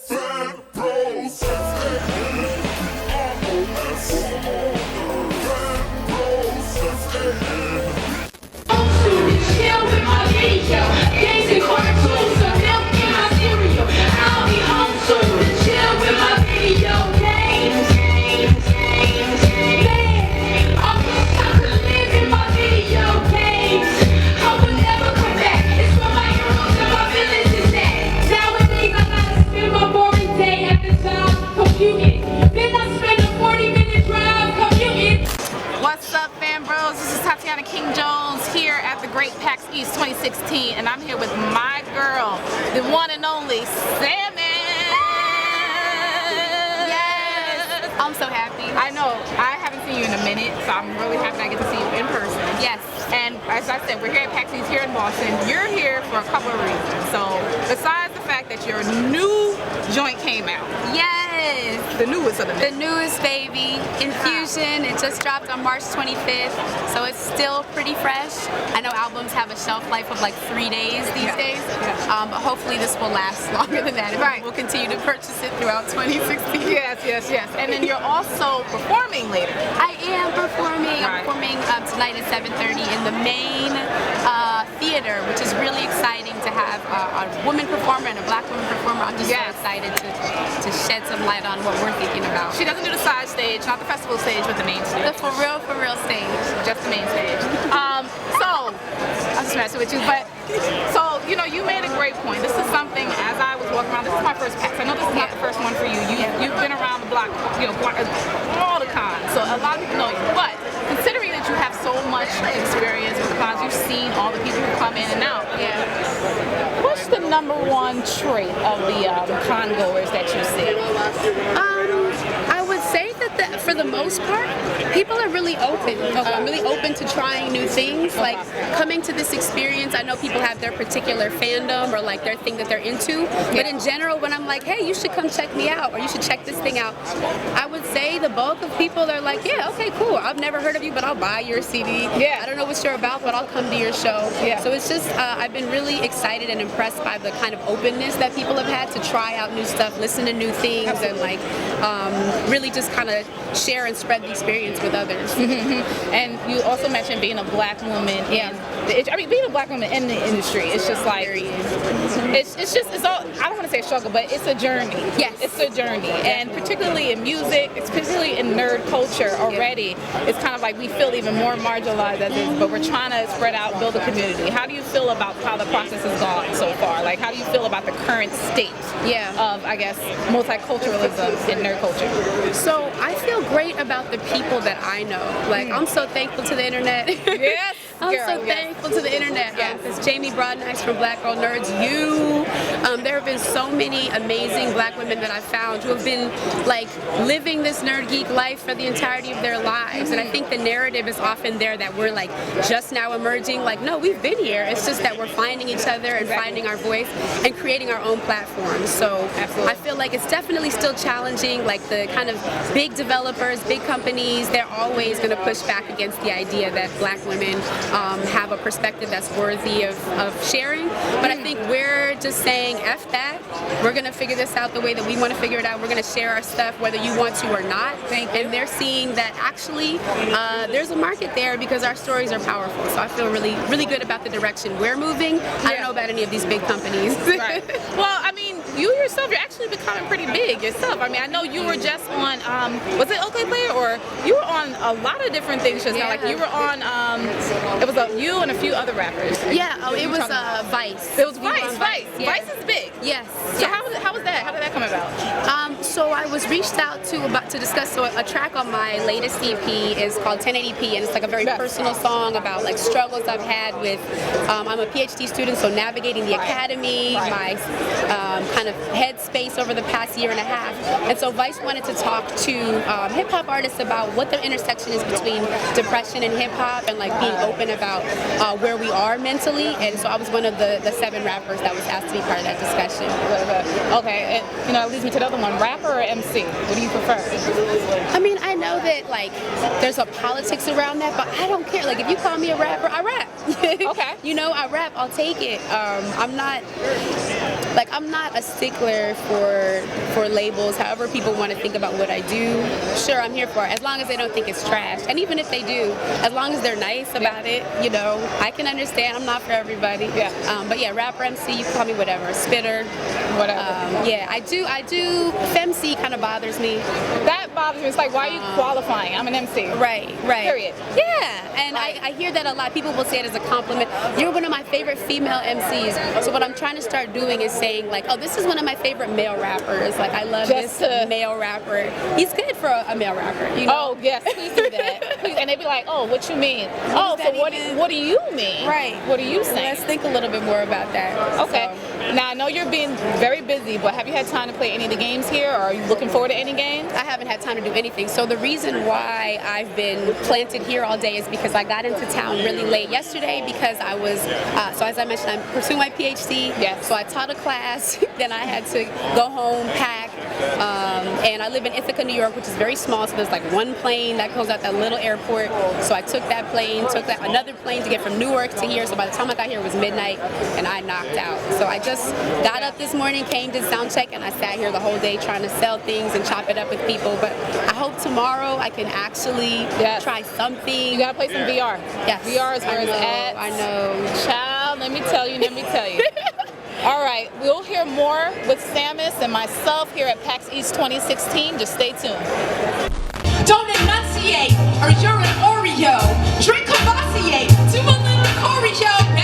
Fanbros, chill with my video. Games and cartoons, some milk in my cereal. I'll be home soon to chill with my video games. Man, I'm stuck to live in my video games. I will never come back. It's where my heroes and my villains is at. Nowadays I gotta spend my boring day at the job commuting. Then I spend a 40-minute drive commuting. What's up, Fanbros? This is Tatiana King-Jones here at the Great PAX East 2016, and I'm here with my girl, the one and only Sammus. Yes! I'm so happy. I know, I haven't seen you in a minute, so I'm really happy I get to see you in person. Yes. And as I said, we're here at PAX East here in Boston. You're here for a couple of reasons. So, besides the fact that your new joint came out. Yes! The newest of them. The newest baby, Infusion. It just dropped on March 25th, so it's still pretty fresh. I know albums have a shelf life of like 3 days these days, but hopefully this will last longer than that. And we'll continue to purchase it throughout 2016. Yes. And then you're also performing later. I am performing. I'm performing tonight at 7:30 in the main theater, which is really exciting to have a woman performer and a black woman performer. I'm just so excited to shed some light on what we're thinking about. She doesn't do the side stage, not the festival stage, but the main stage. The for real stage. Just the main stage. So, I'm just messing with you, but, so, you know, you made a great point. This is something, as I was walking around, this is my first PAX. I know this is not the first one for you. You've been around the block, you know, all the cons, so a lot of people know you. But, considering that you have so much experience with the cons, you've seen all the people who come in and out. What's the #1 trait of the con goers that you see? I would say that for the most part, people are really open. Really open to trying new things. Like coming to this experience, I know people have their particular fandom or like their thing that they're into. But in general, when I'm like, hey, you should come check me out or you should check this thing out, I would say the bulk of people are like, yeah, okay, cool. I've never heard of you, but I'll buy your CD. I don't know what you're about, but I'll come to your show. So it's just, I've been really excited and impressed by the kind of openness that people have had to try out new stuff, listen to new things, and like really just kind of share and spread the experience with others. And you also mentioned being a black woman. Being a black woman in the industry, it's just like, it's all, I don't want to say a struggle, but it's a journey. It's a journey. And particularly in music, particularly in nerd culture already, it's kind of like we feel even more marginalized as is, but we're trying to spread out, build a community. How do you feel about how the process has gone so far? Like, how do you feel about the current state of, I guess, multiculturalism in nerd culture? So I feel great about the people that I know. Like, I'm so thankful to the internet. I'm so thankful to the internet because Jamie Broadnax from Black Girl Nerds, there have been so many amazing black women that I've found who have been like living this nerd geek life for the entirety of their lives, and I think the narrative is often there that we're like just now emerging. Like, no, we've been here. It's just that we're finding each other and finding our voice and creating our own platforms. So I feel like it's definitely still challenging. Like the kind of big developers, big companies, they're always going to push back against the idea that black women have a perspective that's worthy of sharing. But I think we're just saying, F that. We're going to figure this out the way that we want to figure it out. We're going to share our stuff whether you want to or not. And they're seeing that actually there's a market there because our stories are powerful. So I feel really, really good about the direction we're moving. I don't know about any of these big companies. Well, I mean, you yourself, you're actually becoming pretty big yourself. I mean, I know you were just on, was it OK Player, or you were on a lot of different things just now. Like you were on, it was you and a few other rappers. It was Vice. It was Vice. Vice is big. Yes. So how was that? How did that come about? So I was reached out to discuss. So a track on my latest EP is called 1080p, and it's like a very personal song about like struggles I've had with. I'm a PhD student, so navigating the academy, my kind of headspace over the past year and a half. And so Vice wanted to talk to hip hop artists about what the intersection is between depression and hip hop, and like being open about where we are mentally. And so I was one of the 7 rappers that was asked to be part of that discussion. Okay, and, that leads me to the other one, rapper or MC? What do you prefer? I mean, I know that like there's a politics around that, but I don't care. Like if you call me a rapper, I rap. Okay. I rap, I'll take it. I'm not like I'm not a stickler for labels. However people want to think about what I do, sure, I'm here for it, as long as they don't think it's trash. And even if they do, as long as they're nice about it, you know, I can understand. I'm not for everybody. But yeah, rapper, MC, you can call me whatever, spitter, whatever. Yeah, I do. FemC kind of bothers me. That bothers me. It's like, why are you qualifying? I'm an MC. Right. Period. Yeah, and I hear that a lot. People will say it as a compliment. You're one of my favorite female MCs. So what I'm trying to start doing is saying like, oh, this is one of my favorite male rappers. Like I love this male rapper. He's good for a male rapper. You know? Oh yes, please do that. Please. And they'd be like, oh, what you mean? Oh, so what do you mean? Right. What are you saying? Let's think a little bit more about that. Okay. So. Now I know you're being very busy, but have you had time to play any of the games here, or are you looking forward to any games? I haven't had time to do anything. So the reason why I've been planted here all day is because I got into town really late yesterday because I was, so as I mentioned, I'm pursuing my PhD. Yes. So I taught a class, then I had to go home, pack, and I live in Ithaca, New York, which is very small, so there's like one plane that goes out that little airport. So I took that plane, another plane to get from Newark to here. So by the time I got here, it was midnight, and I knocked out. So I just got up this morning, came to sound check, and I sat here the whole day trying to sell things and chop it up with people. But I hope tomorrow I can actually try something. You gotta play some VR. Yes. VR is where it's at. I know. Child, let me tell you. All right, we'll hear more with Sammus and myself here at PAX East 2016. Just stay tuned. Don't enunciate, or you're an Oreo. Drink Cavassier, do a little choreo.